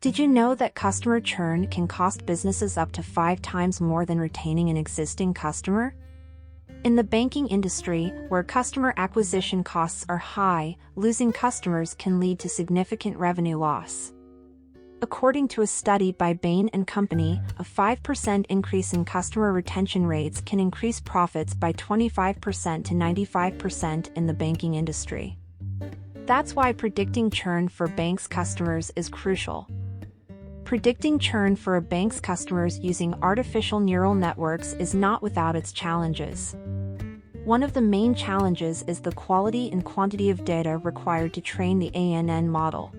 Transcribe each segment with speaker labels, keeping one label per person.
Speaker 1: Did you know that customer churn can cost businesses up to 5 times more than retaining an existing customer? In the banking industry, where customer acquisition costs are high, losing customers can lead to significant revenue loss. According to a study by Bain Company, a 5% increase in customer retention rates can increase profits by 25% to 95% in the banking industry. That's why predicting churn for banks' customers is crucial. Predicting churn for a bank's customers using artificial neural networks is not without its challenges. One of the main challenges is the quality and quantity of data required to train the ANN model.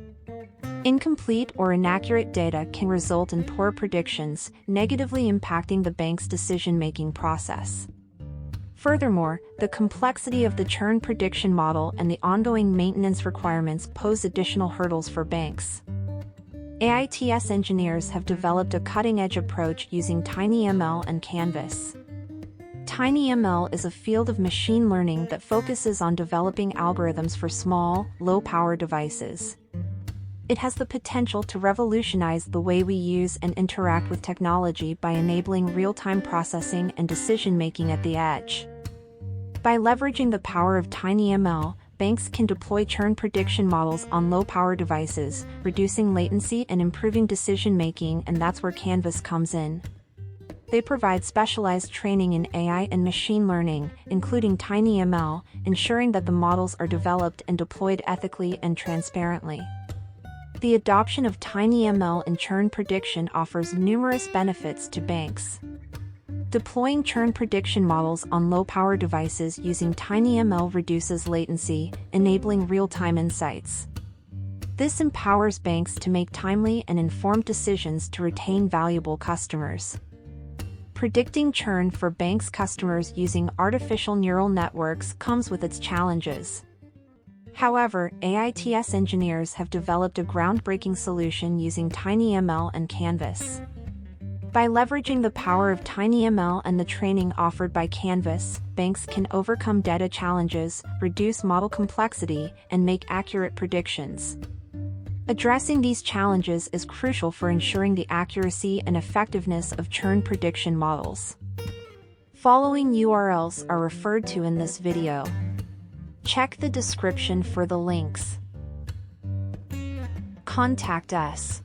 Speaker 1: Incomplete or inaccurate data can result in poor predictions, negatively impacting the bank's decision-making process. Furthermore, the complexity of the churn prediction model and the ongoing maintenance requirements pose additional hurdles for banks. AITS engineers have developed a cutting-edge approach using TinyML and cAInvas. TinyML is a field of machine learning that focuses on developing algorithms for small, low-power devices. It has the potential to revolutionize the way we use and interact with technology by enabling real-time processing and decision-making at the edge. By leveraging the power of TinyML, banks can deploy churn prediction models on low-power devices, reducing latency and improving decision-making, and that's where cAInvas comes in. They provide specialized training in AI and machine learning, including TinyML, ensuring that the models are developed and deployed ethically and transparently. The adoption of TinyML in churn prediction offers numerous benefits to banks. Deploying churn prediction models on low-power devices using TinyML reduces latency, enabling real-time insights. This empowers banks to make timely and informed decisions to retain valuable customers. Predicting churn for banks' customers using artificial neural networks comes with its challenges. However, AITS engineers have developed a groundbreaking solution using TinyML and cAInvas. By leveraging the power of TinyML and the training offered by cAInvas, banks can overcome data challenges, reduce model complexity, and make accurate predictions. Addressing these challenges is crucial for ensuring the accuracy and effectiveness of churn prediction models. Following URLs are referred to in this video. Check the description for the links. Contact us.